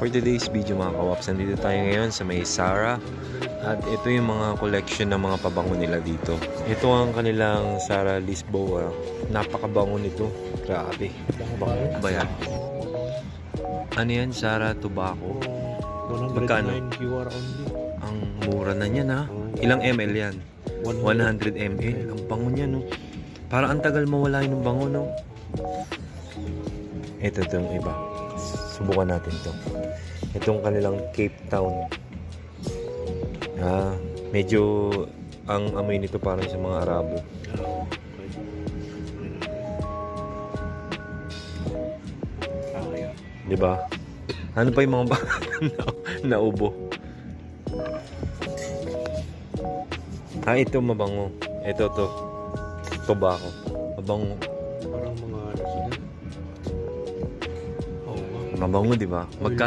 For today's video mga kawaps, nandito tayo ngayon sa may Zara. At ito yung mga collection ng mga pabango nila dito. Ito ang kanilang Zara Lisboa. Napakabango nito. Grabe. Bango ba yan? Ano yan? Zara Tobacco. 109 QR only. Ang mura na niyan ha. Ilang ml yan? 100 ml. Ang bango niya no. Parang ang tagal mawala yung bango no. Ito itong iba. Subukan natin to. Itong kanilang Cape Town. Medyo ang amoy nito parang sa mga Arabo. Diba? Ano pa yung mga naubo? Ito mabango. Ito to. Tobacco. Mabango. Parang mga ano sila. Mabango, diba?